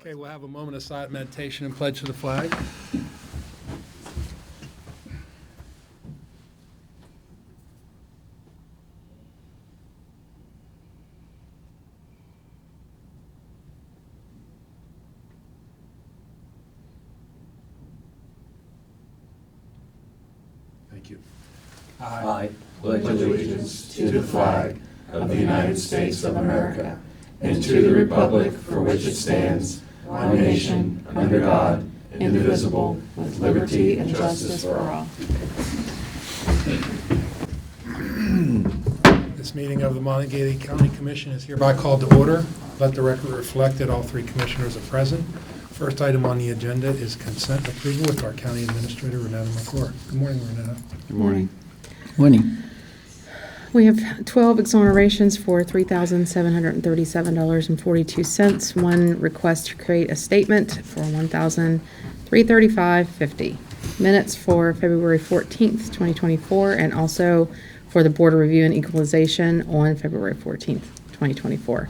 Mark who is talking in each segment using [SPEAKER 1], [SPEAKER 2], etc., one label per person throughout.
[SPEAKER 1] Okay, we'll have a moment of silent meditation and pledge to the flag. Thank you.
[SPEAKER 2] I pledge allegiance to the flag of the United States of America and to the republic for which it stands, one nation, under God, indivisible, with liberty and justice for all.
[SPEAKER 1] This meeting of the Monongalia County Commission is hereby called to order. Let the record reflect that all three commissioners are present. First item on the agenda is consent approval with our County Administrator, Renetta McClure. Good morning, Renetta.
[SPEAKER 3] Good morning.
[SPEAKER 4] Morning.
[SPEAKER 3] We have 12 exonerations for $3,737.42. One request to create a statement for $1,335.50. Minutes for February 14th, 2024, and also for the Board of Review and Equalization on February 14th, 2024.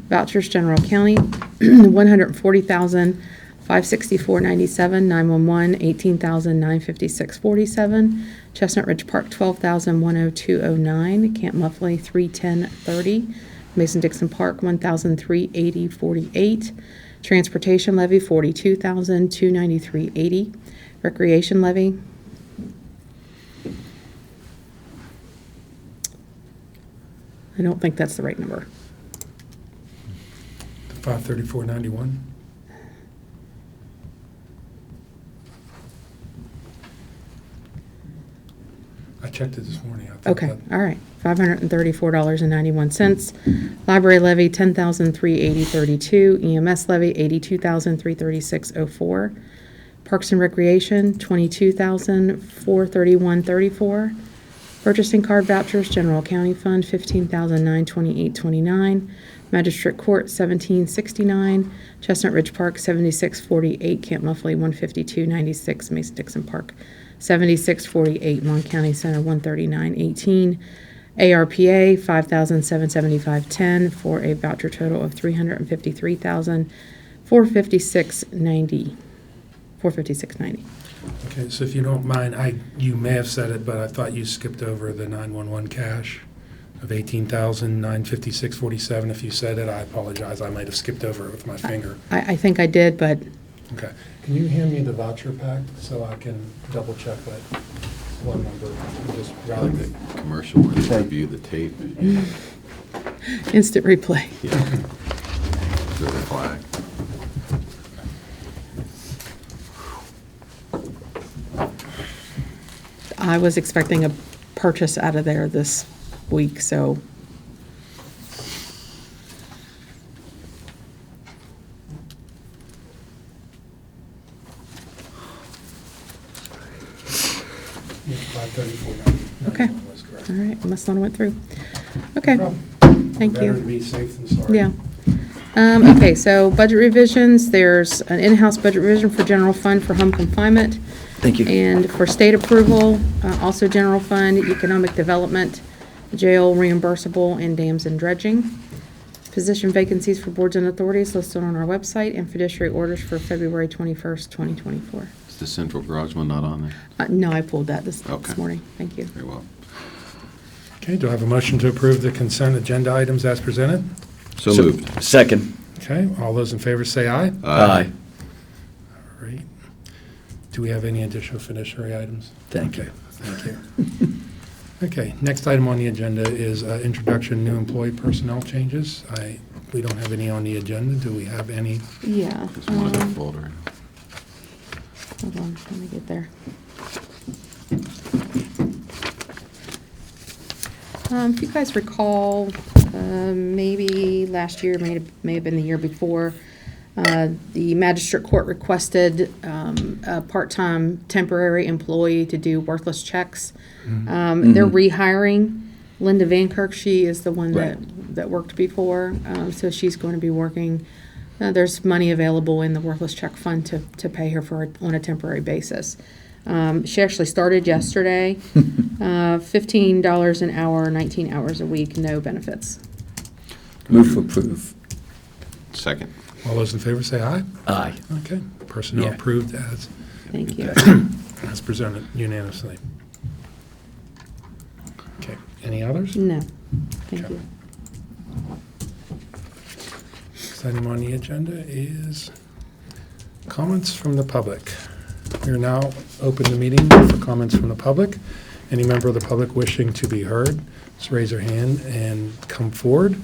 [SPEAKER 3] Vouchers, General County, $140,564.97, 911, $18,956.47, Chestnut Ridge Park, $12,102.09, Camp Muffley, $310.30, Mason-Dixon Park, $1,380.48, Transportation Levy, $42,293.80, Recreation Levy, I don't think that's the right number.
[SPEAKER 1] $534.91. I checked it this morning. I think
[SPEAKER 3] Okay,
[SPEAKER 1] that-
[SPEAKER 3] all right, $534.91. Library levy, $10,380.32. EMS levy, $82,336.04. Parks and Recreation, $22,431.34. Purchasing card vouchers, General County Fund, $15,928.29. Magistrate Court, $17.69. Chestnut Ridge Park, $76.48. Camp Muffley, $152.96. Mason-Dixon Park, $76.48. Mon County Center, $139.18. ARPA, $5,775.10 for a voucher total of $353,456.90. $456.90.
[SPEAKER 1] Okay, so if you don't mind, you may have said it, but I thought you skipped over the 911 cash of $18,956.47. If you said it, I apologize. I might have skipped over it with my finger.
[SPEAKER 3] I think I did, but
[SPEAKER 1] Okay. Can you hand me the voucher pack so I can double check that one number? Just
[SPEAKER 4] I
[SPEAKER 1] rather
[SPEAKER 4] like
[SPEAKER 1] than
[SPEAKER 4] the commercial where they review the tape.
[SPEAKER 3] instant replay.
[SPEAKER 4] Yeah. To the flag.
[SPEAKER 3] I was expecting a purchase out of there this week, so
[SPEAKER 1] $534.91.
[SPEAKER 3] Okay.
[SPEAKER 1] Was correct.
[SPEAKER 3] all right, must not have went through. Okay,
[SPEAKER 1] No problem.
[SPEAKER 3] thank
[SPEAKER 1] Better
[SPEAKER 3] you.
[SPEAKER 1] to be safe than sorry.
[SPEAKER 3] Yeah. Okay, so budget revisions, there's an in-house budget revision for general fund for home confinement.
[SPEAKER 2] Thank you.
[SPEAKER 3] And for state approval, also general fund, economic development, jail reimbursable, and dams and dredging. Position vacancies for boards and authorities listed on our website, and fiduciary orders for February 21st, 2024.
[SPEAKER 4] Is the central garage one not on there?
[SPEAKER 3] No, I pulled that this
[SPEAKER 4] Okay.
[SPEAKER 3] morning. Thank you.
[SPEAKER 4] Very well.
[SPEAKER 1] Okay, do I have a motion to approve the consent agenda items as presented?
[SPEAKER 4] So moved.
[SPEAKER 2] Second.
[SPEAKER 1] Okay, all those in favor say aye.
[SPEAKER 2] Aye.
[SPEAKER 1] All right. Do we have any additional fiduciary items?
[SPEAKER 2] Thank you.
[SPEAKER 1] Okay, thank you. Okay, next item on the agenda is introduction new employee personnel changes. We don't have any on the agenda. Do we have any?
[SPEAKER 3] Yeah.
[SPEAKER 4] Just one of the folder.
[SPEAKER 3] Hold on, let me get there. If you guys recall, maybe last year, may have been the year before, the magistrate court requested a part-time temporary employee to do worthless checks. They're rehiring Linda Van Kirk. She is the one that worked before, so she's going to be working. There's money available in the worthless check fund to pay her on a temporary basis. She actually started yesterday, $15 an hour, 19 hours a week, no benefits.
[SPEAKER 2] Move to approve.
[SPEAKER 4] Second.
[SPEAKER 1] All those in favor say aye.
[SPEAKER 2] Aye.
[SPEAKER 1] Okay, personnel
[SPEAKER 2] Yeah.
[SPEAKER 1] approved as
[SPEAKER 3] Thank you.
[SPEAKER 1] presented unanimously. Okay, any others?
[SPEAKER 3] No, thank
[SPEAKER 1] Okay.
[SPEAKER 3] you.
[SPEAKER 1] Next item on the agenda is comments from the public. We are now open the meeting for comments from the public. Any member of the public wishing to be heard, just raise their hand and come forward,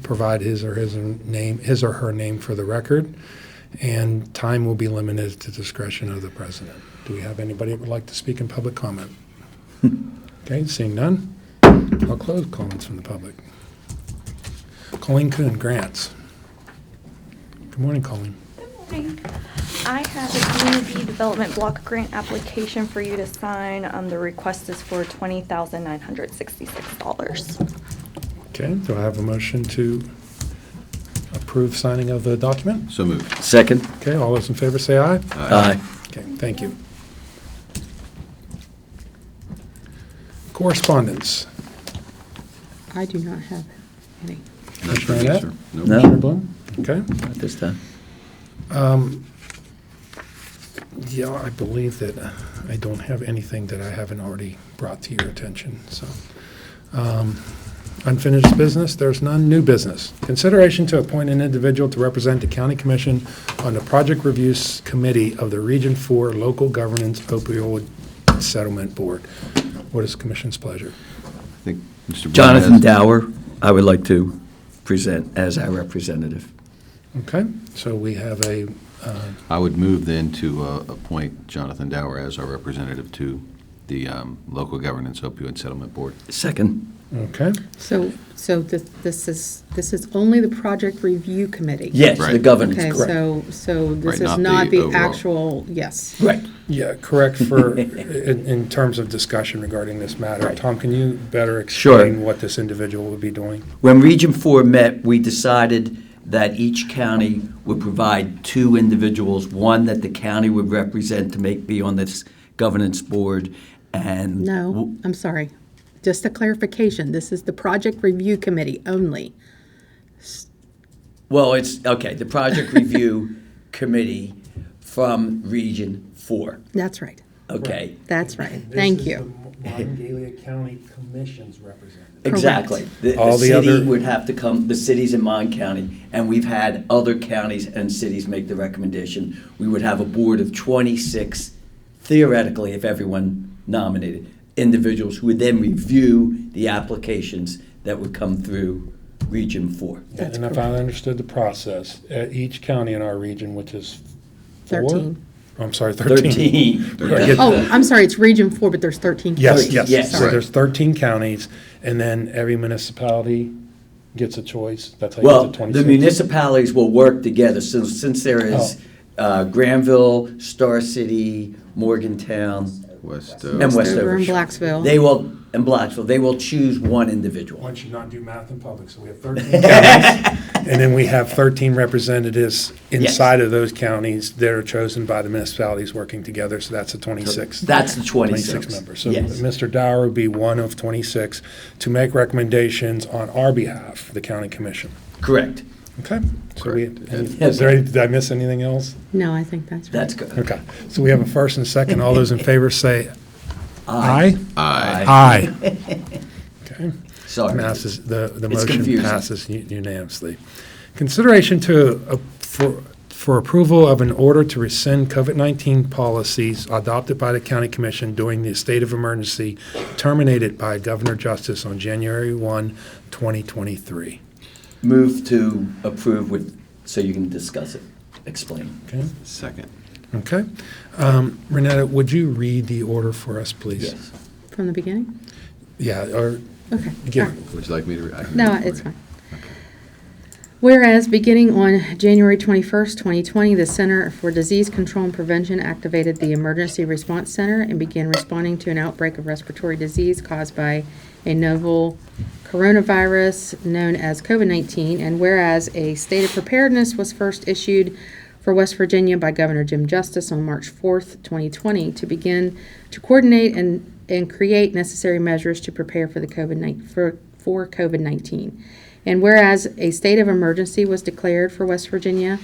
[SPEAKER 1] provide his or her name for the record, and time will be limited at the discretion of the president. Do we have anybody that would like to speak in public comment? Okay, seeing none, I'll close comments from the public. Colleen Kuhn, grants. Good morning, Colleen.
[SPEAKER 5] Morning. I have a community development block grant application for you to sign. The request is for $20,966.
[SPEAKER 1] Okay, do I have a motion to approve signing of the document?
[SPEAKER 4] So moved.
[SPEAKER 2] Second?
[SPEAKER 1] Okay, all those in favor say aye.
[SPEAKER 2] Aye.
[SPEAKER 1] Okay, thank you. Correspondence.
[SPEAKER 3] I do not have any.
[SPEAKER 4] Not for
[SPEAKER 1] Commissioner
[SPEAKER 4] me,
[SPEAKER 1] Arnett?
[SPEAKER 4] sir.
[SPEAKER 2] No.
[SPEAKER 1] Commissioner Bloom? Okay.
[SPEAKER 2] At this time.
[SPEAKER 1] Yeah, I believe that I don't have anything that I haven't already brought to your attention, so. Unfinished business, there's none. New business. Consideration to appoint an individual to represent the county commission on the project reviews committee of the Region 4 Local Governance Opioid Settlement Board. What is the commission's pleasure?
[SPEAKER 4] I think Mr. Bloom
[SPEAKER 2] Jonathan
[SPEAKER 4] has-
[SPEAKER 2] Dower, I would like to present as our representative.
[SPEAKER 1] Okay, so we have a,
[SPEAKER 4] I would move then to appoint Jonathan Dower as our representative to the Local Governance Opioid Settlement Board.
[SPEAKER 2] Second?
[SPEAKER 1] okay,
[SPEAKER 3] So this is only the project review committee?
[SPEAKER 2] Yes, the
[SPEAKER 4] Right.
[SPEAKER 2] governance,
[SPEAKER 3] Okay,
[SPEAKER 2] correct.
[SPEAKER 3] so this
[SPEAKER 4] Right,
[SPEAKER 3] is
[SPEAKER 4] not
[SPEAKER 3] not
[SPEAKER 4] the
[SPEAKER 3] the
[SPEAKER 4] overall.
[SPEAKER 3] actual, yes.
[SPEAKER 2] Right.
[SPEAKER 1] yeah, correct for, in terms of discussion regarding this matter.
[SPEAKER 2] Right.
[SPEAKER 1] Tom, can you better
[SPEAKER 2] Sure.
[SPEAKER 1] explain what this individual would be doing?
[SPEAKER 2] When Region 4 met, we decided that each county would provide two individuals, one that the county would represent to be on this governance board, and...
[SPEAKER 3] No, I'm sorry. Just a clarification, this is the project review committee only.
[SPEAKER 2] Well, it's, okay, the Project Review Committee from Region 4,
[SPEAKER 3] That's right.
[SPEAKER 2] okay?
[SPEAKER 3] That's right. Thank you.
[SPEAKER 1] This is the Monongalia County Commission's representative.
[SPEAKER 2] Exactly. The
[SPEAKER 1] All the
[SPEAKER 2] city
[SPEAKER 1] other-
[SPEAKER 2] would have to come, the cities in Mon County, and we've had other counties and cities make the recommendation. We would have a board of 26, theoretically, if everyone nominated, individuals who would then review the applications that would come through Region 4.
[SPEAKER 3] That's
[SPEAKER 1] And if I understood the process, at each county in our region, which is 4?
[SPEAKER 3] 13.
[SPEAKER 1] I'm sorry, 13.
[SPEAKER 2] 13.
[SPEAKER 1] I get-
[SPEAKER 3] Oh, I'm sorry, it's Region 4, but there's 13.
[SPEAKER 1] Yes,
[SPEAKER 3] counties.
[SPEAKER 1] yes.
[SPEAKER 2] Yes.
[SPEAKER 1] So there's 13 counties, and then every municipality gets a choice. That's how you get
[SPEAKER 2] Well,
[SPEAKER 1] to 26.
[SPEAKER 2] the municipalities will work together, since there is Granville, Star City, Morgantown,
[SPEAKER 4] West,
[SPEAKER 2] and
[SPEAKER 3] Westover
[SPEAKER 2] Westover.
[SPEAKER 3] and Blacksville.
[SPEAKER 2] They will, and Blacksville, they will choose one individual.
[SPEAKER 1] One should not do math in public, so we have 13 counties, and then we have 13 representatives inside of those counties that are chosen by the municipalities working together, so that's a 26.
[SPEAKER 2] That's the 26.
[SPEAKER 1] 26 members. So
[SPEAKER 2] Yes.
[SPEAKER 1] Mr. Dower would be one of 26 to make recommendations on our behalf, the county commission.
[SPEAKER 2] Correct.
[SPEAKER 1] Okay? So we,
[SPEAKER 4] Correct.
[SPEAKER 1] is there, did I miss anything else?
[SPEAKER 3] No, I think that's right.
[SPEAKER 2] That's good.
[SPEAKER 1] Okay, so we have a first and a second. All those in favor say aye.
[SPEAKER 4] Aye.
[SPEAKER 1] Aye. Okay.
[SPEAKER 2] Sorry.
[SPEAKER 1] Passes, the
[SPEAKER 2] It's
[SPEAKER 1] motion
[SPEAKER 2] confusing.
[SPEAKER 1] passes unanimously. Consideration for approval of an order to rescind COVID-19 policies adopted by the county commission during the state of emergency terminated by Governor Justice on January 1, 2023.
[SPEAKER 2] Move to approve with, so you can discuss it, explain.
[SPEAKER 1] Okay?
[SPEAKER 4] Second.
[SPEAKER 1] Okay. Renetta, would you read the order for us, please?
[SPEAKER 2] Yes.
[SPEAKER 3] From the beginning?
[SPEAKER 1] Yeah, or
[SPEAKER 3] Okay.
[SPEAKER 1] give,
[SPEAKER 3] All right.
[SPEAKER 4] Would you like me to? I can
[SPEAKER 3] No,
[SPEAKER 4] read it for
[SPEAKER 3] it's
[SPEAKER 4] you.
[SPEAKER 3] fine. Whereas, beginning on January 21st, 2020, the Center for Disease Control and Prevention activated the Emergency Response Center and began responding to an outbreak of respiratory disease caused by a novel coronavirus known as COVID-19. And whereas a state of preparedness was first issued for West Virginia by Governor Jim Justice on March 4th, 2020, to begin to coordinate and create necessary measures to prepare for the COVID-19. And whereas a state of emergency was declared for West Virginia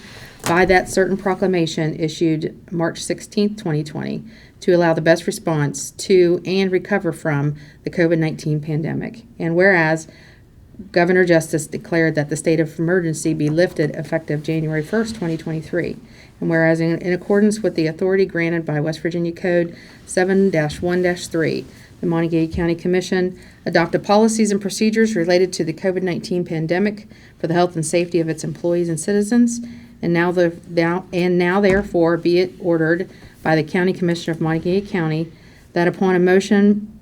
[SPEAKER 3] by that certain proclamation issued March 16, 2020, to allow the best response to and recover from the COVID-19 pandemic. And whereas Governor Justice declared that the state of emergency be lifted effective January 1st, 2023. And whereas in accordance with the authority granted by West Virginia Code 7-1-3, the Monongalia County Commission adopted policies and procedures related to the COVID-19 pandemic for the health and safety of its employees and citizens. And now therefore be it ordered by the County Commissioner of Monongalia County that upon a motion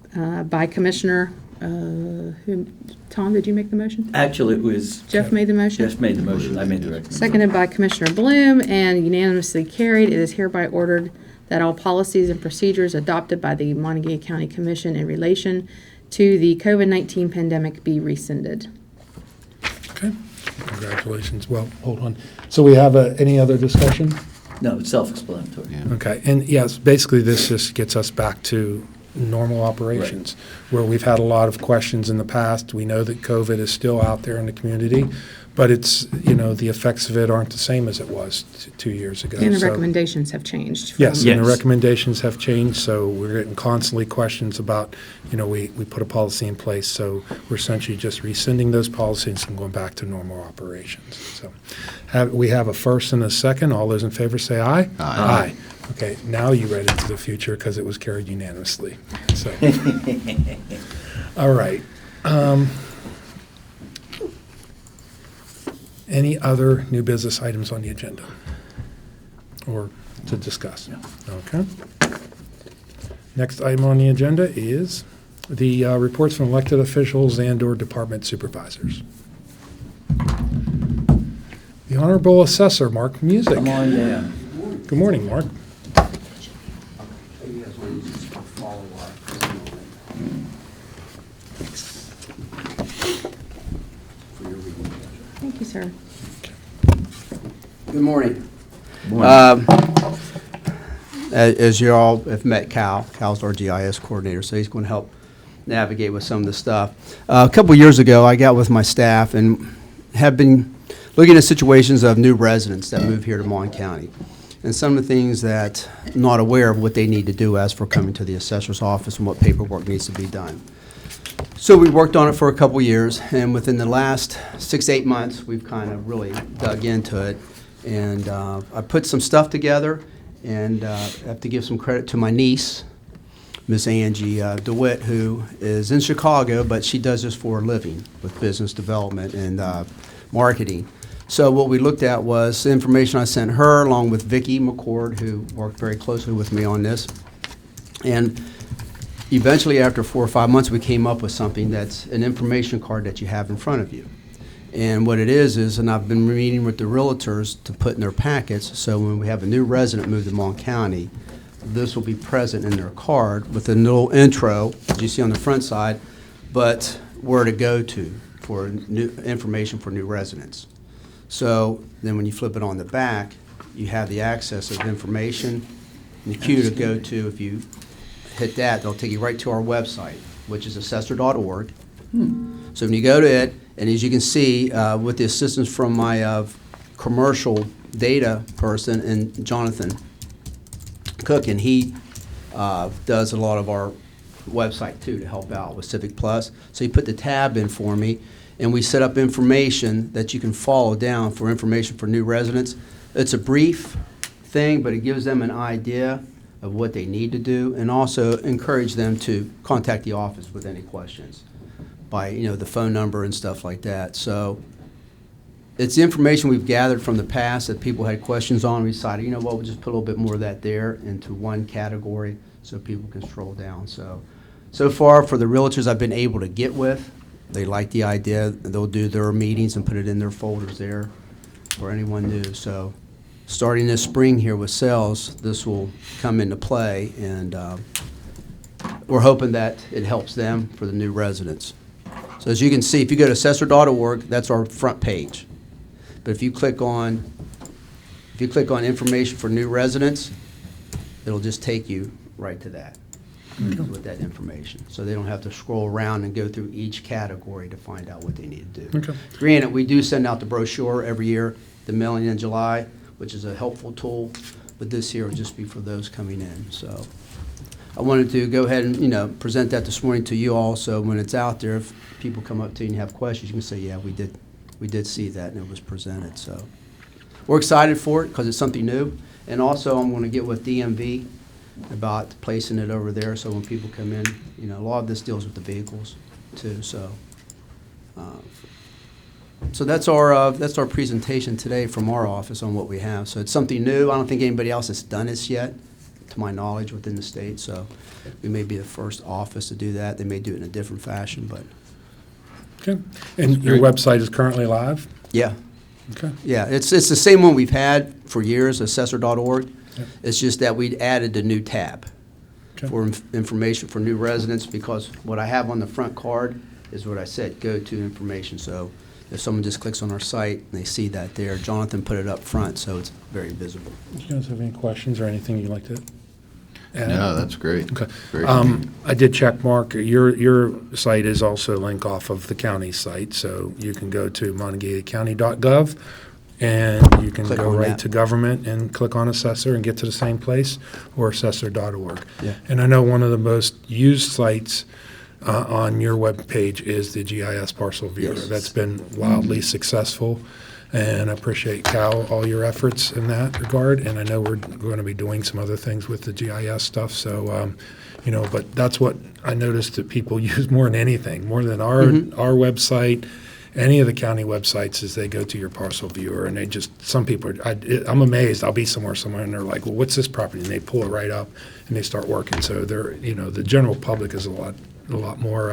[SPEAKER 3] by Commissioner, Tom, did you make the motion?
[SPEAKER 2] Actually, it was.
[SPEAKER 3] Jeff made the motion?
[SPEAKER 2] Jeff made the motion, I made the recommendation.
[SPEAKER 3] Seconded by Commissioner Bloom and unanimously carried. It is hereby ordered that all policies and procedures adopted by the Monongalia County Commission in relation to the COVID-19 pandemic be rescinded.
[SPEAKER 1] Okay, congratulations. Well, hold on. So we have any other discussion?
[SPEAKER 2] No, it's self-explanatory.
[SPEAKER 4] Yeah.
[SPEAKER 1] Okay, and yes, basically this just gets us back to normal operations, where we've had a lot of questions in the past. We know that COVID is still out there in the community, but it's, the effects of it aren't the same as it was 2 years ago.
[SPEAKER 3] And the
[SPEAKER 1] So-
[SPEAKER 3] recommendations have changed.
[SPEAKER 1] Yes,
[SPEAKER 2] Yes.
[SPEAKER 1] and the recommendations have changed, so we're getting constantly questions about, we put a policy in place, so we're essentially just rescinding those policies and going back to normal operations. So we have a first and a second. All those in favor say aye.
[SPEAKER 4] Aye.
[SPEAKER 1] Okay, now you read into the future because it was carried unanimously. So, all right. Any other new business items on the agenda or to discuss?
[SPEAKER 2] No.
[SPEAKER 1] Okay. Next item on the agenda is the reports from elected officials and/or department supervisors. The Honorable Assessor, Mark Music.
[SPEAKER 2] Come on down.
[SPEAKER 1] Good morning, Mark.
[SPEAKER 3] Thank you, sir.
[SPEAKER 6] Good morning.
[SPEAKER 2] Morning.
[SPEAKER 6] As you all have met Cal's our GIS coordinator, so he's going to help navigate with some of the stuff. A couple years ago, I got with my staff and have been looking at situations of new residents that move here to Mon County, and some of the things that I'm not aware of what they need to do as for coming to the assessor's office and what paperwork needs to be done. So we worked on it for a couple years, and within the last 6 to 8 months, we've kind of really dug into it. And I put some stuff together, and I have to give some credit to my niece, Miss Angie DeWitt, who is in Chicago, but she does this for a living with business development and marketing. So what we looked at was the information I sent her, along with Vicki McCord, who worked very closely with me on this. And eventually, after 4 or 5 months, we came up with something that's an information card that you have in front of you. And what it is, and I've been meeting with the realtors to put in their packets, so when we have a new resident move to Mon County, this will be present in their card with a little intro, as you see on the front side, but where to go to for new information for new residents. So then when you flip it on the back, you have the access of information and the queue to go to. If you hit that, they'll take you right to our website, which is assessor.org. So when you go to it, and as you can see, with the assistance from my commercial data person and Jonathan Cook, and he does a lot of our website too to help out with Civic Plus. So he put the tab in for me, and we set up information that you can follow down for information for new residents. It's a brief thing, but it gives them an idea of what they need to do, and also encourage them to contact the office with any questions by the phone number and stuff like that. So it's the information we've gathered from the past that people had questions on. We decided, we'll just put a little bit more of that there into one category so people can scroll down. So far for the realtors I've been able to get with, they like the idea. They'll do their meetings and put it in their folders there for anyone new. So starting this spring here with sales, this will come into play, and we're hoping that it helps them for the new residents. So as you can see, if you go to assessor.org, that's our front page. But if you click on information for new residents, it'll just take you right to that. with that information. So they don't have to scroll around and go through each category to find out what they need to do.
[SPEAKER 1] Okay.
[SPEAKER 6] Granted, we do send out the brochure every year, the mailing in July, which is a helpful tool, but this year will just be for those coming in. So I wanted to go ahead and, present that this morning to you all, so when it's out there, if people come up to you and have questions, you can say, yeah, we did see that, and it was presented. So we're excited for it because it's something new. And also, I'm going to get with DMV about placing it over there, so when people come in, a lot of this deals with the vehicles too. So, so that's our presentation today from our office on what we have. So it's something new. I don't think anybody else has done this yet, to my knowledge, within the state. So we may be the first office to do that. They may do it in a different fashion, but
[SPEAKER 1] Okay. And your website is currently live?
[SPEAKER 6] yeah.
[SPEAKER 1] Okay.
[SPEAKER 6] Yeah, it's the same one we've had for years, assessor.org.
[SPEAKER 1] Yeah.
[SPEAKER 6] It's just that we'd added a new tab
[SPEAKER 1] Okay.
[SPEAKER 6] for information for new residents, because what I have on the front card is what I said, go to information. So if someone just clicks on our site and they see that there, Jonathan put it up front, so it's very visible.
[SPEAKER 1] Do you guys have any questions or anything you'd like to add?
[SPEAKER 4] No, that's great.
[SPEAKER 1] Okay.
[SPEAKER 4] Very
[SPEAKER 1] I did check, Mark, your site is also a link off of the county site, so you can go to monongaliacounty.gov, and you can
[SPEAKER 6] Click
[SPEAKER 1] go
[SPEAKER 6] on
[SPEAKER 1] right
[SPEAKER 6] that.
[SPEAKER 1] to government and click on assessor and get to the same place, or assessor.org.
[SPEAKER 6] Yeah.
[SPEAKER 1] And I know one of the most used sites on your webpage is the GIS parcel viewer.
[SPEAKER 6] Yes.
[SPEAKER 1] That's been wildly successful, and I appreciate, Cal, all your efforts in that regard. And I know we're going to be doing some other things with the GIS stuff, so, but that's what I noticed that people use more than anything, more than our website, any of the county websites, is they go to your parcel viewer, and they just, some people, I'm amazed. I'll be somewhere, and they're like, well, what's this property? And they pull it right up, and they start working. So they're, the general public is a lot more.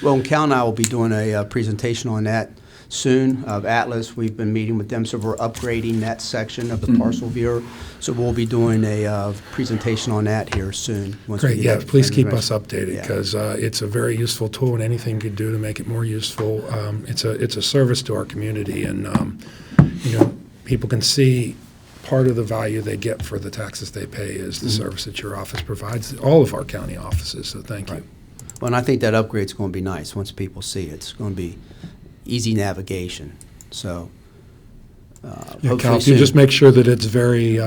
[SPEAKER 6] Well, and Cal and I will be doing a presentation on that soon, of Atlas. We've been meeting with them, so we're upgrading that section of the parcel viewer. So we'll be doing a presentation on that here soon. once we
[SPEAKER 1] Great,
[SPEAKER 6] get
[SPEAKER 1] yeah,
[SPEAKER 6] that
[SPEAKER 1] please keep
[SPEAKER 6] information.
[SPEAKER 1] us updated,
[SPEAKER 6] Yeah.
[SPEAKER 1] because it's a very useful tool, and anything you can do to make it more useful. It's a service to our community, and, people can see part of the value they get for the taxes they pay is the service that your office provides, all of our county offices, so thank you.
[SPEAKER 6] Well, and I think that upgrade's going to be nice. Once people see it, it's going to be easy navigation. So
[SPEAKER 1] Yeah,
[SPEAKER 6] hopefully
[SPEAKER 1] Cal, if
[SPEAKER 6] soon.
[SPEAKER 1] you just make sure that it's very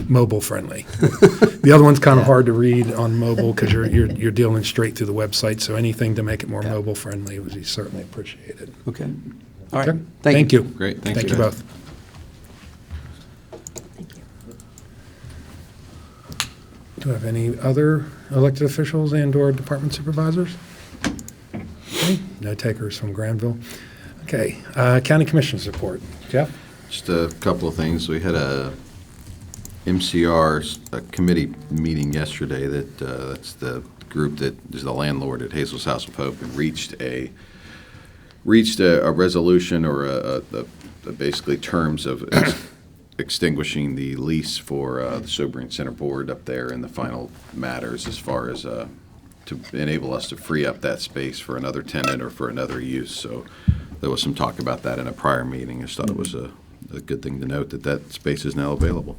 [SPEAKER 1] mobile friendly. The other one's kind of hard to read on mobile because you're dealing straight through the website. So anything to make it more mobile friendly would be certainly appreciated.
[SPEAKER 6] Okay. All right.
[SPEAKER 1] Okay?
[SPEAKER 6] Thank you.
[SPEAKER 4] Great,
[SPEAKER 1] Thank you both.
[SPEAKER 3] Thank you.
[SPEAKER 1] Do we have any other elected officials and/or department supervisors? Okay, no takers from Granville. Okay, county commissioners report. Jeff?
[SPEAKER 4] Just a couple of things. We had a MCR committee meeting yesterday that's the group that is the landlord at Hazel's House of Hope, and reached a resolution, or basically terms of extinguishing the lease for the Sobering Center Board up there, in the final matters as far as to enable us to free up that space for another tenant or for another use. So there was some talk about that in a prior meeting. I just thought it was a good thing to note that space is now available.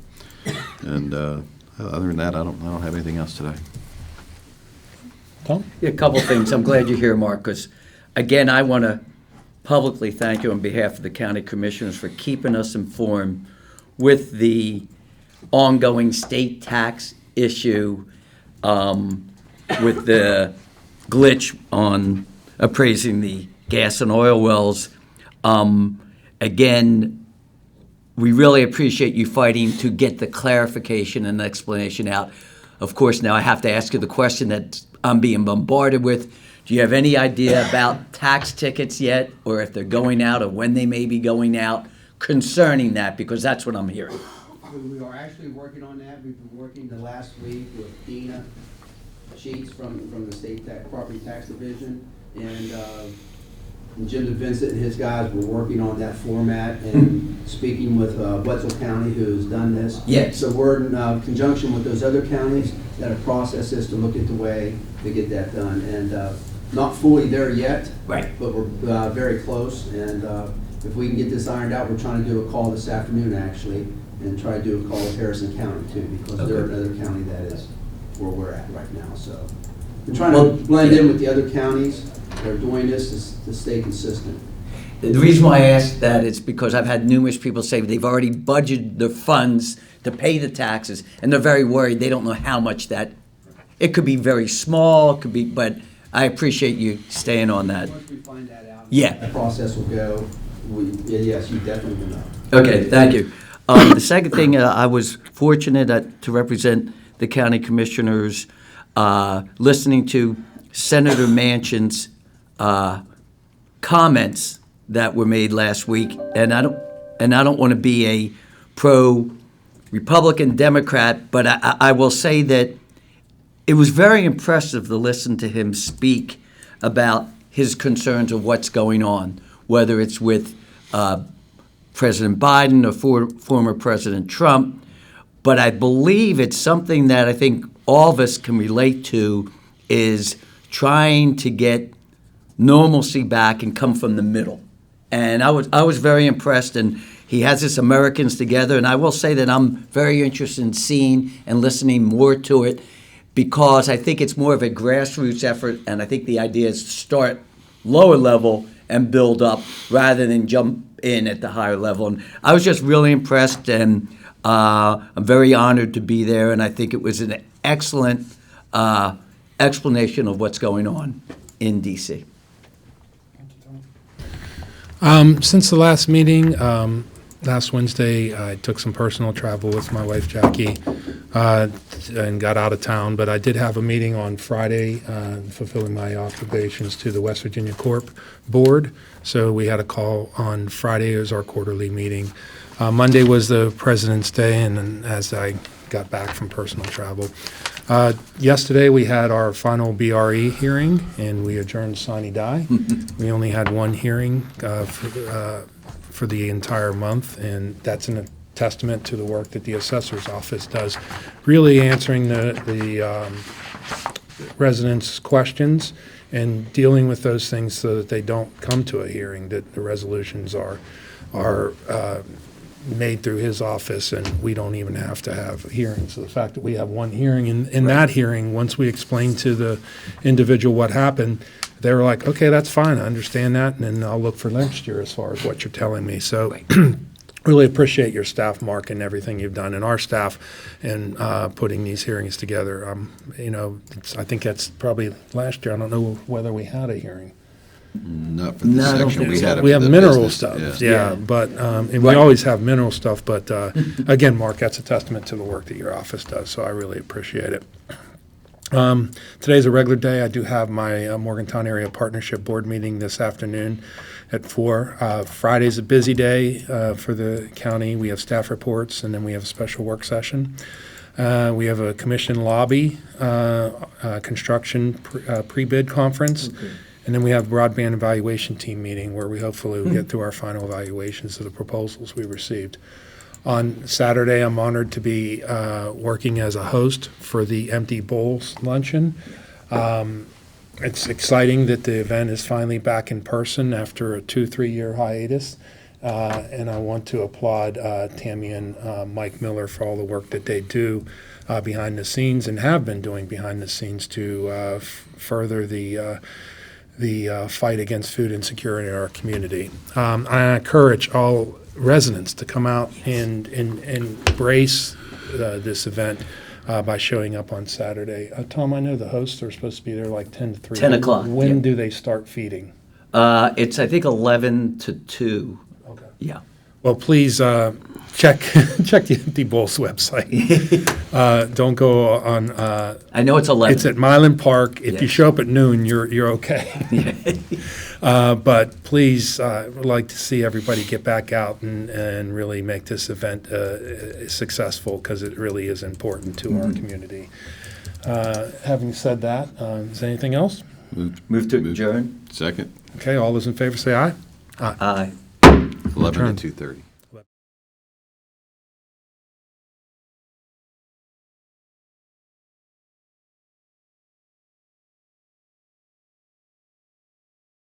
[SPEAKER 4] And other than that, I don't have anything else today.
[SPEAKER 1] Tom?
[SPEAKER 2] Yeah, a couple things. I'm glad you're here, Mark, because, again, I want to publicly thank you on behalf of the county commissioners for keeping us informed with the ongoing state tax issue, with the glitch on appraising the gas and oil wells. Again, we really appreciate you fighting to get the clarification and explanation out. Of course, now I have to ask you the question that I'm being bombarded with. Do you have any idea about tax tickets yet, or if they're going out, or when they may be going out concerning that? Because that's what I'm hearing.
[SPEAKER 6] We are actually working on that. We've been working the last week with Dina Sheets from the State Property Tax Division, and Jim DeVincent and his guys were working on that format and speaking with Wetzel County, who's done this.
[SPEAKER 2] Yes.
[SPEAKER 6] So we're in conjunction with those other counties that have processed this to look at the way to get that done. And not fully there yet,
[SPEAKER 2] Right.
[SPEAKER 6] but we're very close. And if we can get this ironed out, we're trying to do a call this afternoon, actually, and try to do a call with Harrison County, too, because they're another county that is where we're at right now, so. We're trying to blend in with the other counties that are doing this to stay consistent.
[SPEAKER 2] The reason why I ask that is because I've had numerous people say they've already budgeted the funds to pay the taxes, and they're very worried. They don't know how much that, it could be very small, it could be, but I appreciate you staying on that.
[SPEAKER 6] Once we find that out,
[SPEAKER 2] Yeah.
[SPEAKER 6] the process will go. Yes, you definitely will know.
[SPEAKER 2] Okay, thank you. The second thing, I was fortunate to represent the county commissioners, listening to Senator Manchin's comments that were made last week, and I don't want to be a pro-Republican Democrat, but I will say that it was very impressive to listen to him speak about his concerns of what's going on, whether it's with President Biden or former President Trump. But I believe it's something that I think all of us can relate to, is trying to get normalcy back and come from the middle. And I was very impressed, and he has this Americans Together, and I will say that I'm very interested in seeing and listening more to it, because I think it's more of a grassroots effort, and I think the idea is to start lower level and build up rather than jump in at the higher level. And I was just really impressed, and I'm very honored to be there, and I think it was an excellent explanation of what's going on in D.C.
[SPEAKER 1] Since the last meeting, last Wednesday, I took some personal travel with my wife Jackie and got out of town, but I did have a meeting on Friday fulfilling my obligations to the West Virginia Corp Board. So we had a call on Friday. It was our quarterly meeting. Monday was the President's Day, and then as I got back from personal travel. Yesterday, we had our final BRE hearing, and we adjourned sine die. We only had one hearing for the entire month, and that's a testament to the work that the assessor's office does, really answering the residents' questions and dealing with those things so that they don't come to a hearing, that the resolutions are made through his office, and we don't even have to have hearings. So the fact that we have one hearing, in that hearing, once we explain to the individual what happened, they were like, okay, that's fine, I understand that, and then I'll look for next year as far as what you're telling me. So really appreciate your staff, Mark, and everything you've done, and our staff in putting these hearings together. I think that's probably last year. I don't know whether we had a hearing.
[SPEAKER 4] Not for the
[SPEAKER 2] No, I don't
[SPEAKER 4] section.
[SPEAKER 2] think so.
[SPEAKER 4] Had it
[SPEAKER 1] We
[SPEAKER 4] for
[SPEAKER 1] have
[SPEAKER 4] the
[SPEAKER 1] mineral
[SPEAKER 4] business,
[SPEAKER 1] stuff,
[SPEAKER 4] yeah.
[SPEAKER 1] yeah, but, and we always have mineral stuff, but again, Mark, that's a testament to the work that your office does, so I really appreciate it. Today's a regular day. I do have my Morgantown Area Partnership Board meeting this afternoon at 4. Friday's a busy day for the county. We have staff reports, and then we have a special work session. We have a commission lobby, construction pre-bid conference. Okay. And then we have broadband evaluation team meeting where we hopefully will get through our final evaluations of the proposals we received. On Saturday, I'm honored to be working as a host for the Empty Bowls Luncheon. It's exciting that the event is finally back in person after a 2-3 year hiatus. And I want to applaud Tammy and Mike Miller for all the work that they do behind the scenes and have been doing behind the scenes to further the fight against food insecurity in our community. I encourage all residents to come out and embrace this event by showing up on Saturday. Tom, I know the hosts are supposed to be there like 10 to 3.
[SPEAKER 2] 10 o'clock.
[SPEAKER 1] When
[SPEAKER 2] yeah.
[SPEAKER 1] do they start feeding?
[SPEAKER 2] It's, I think, 11 to 2.
[SPEAKER 1] Okay.
[SPEAKER 2] Yeah.
[SPEAKER 1] Well, please check the Empty Bowls website. Don't go on.
[SPEAKER 2] I know it's 11.
[SPEAKER 1] It's at Milan Park. If you
[SPEAKER 2] Yes.
[SPEAKER 1] show up at noon, you're okay. But please, would like to see everybody get back out and really make this event successful, because it really is important to our community. Having said that, is there anything else?
[SPEAKER 2] Move to adjourn.
[SPEAKER 4] Second,
[SPEAKER 1] Okay, all those in favor say aye.
[SPEAKER 2] Aye.
[SPEAKER 4] 11 to 2:30.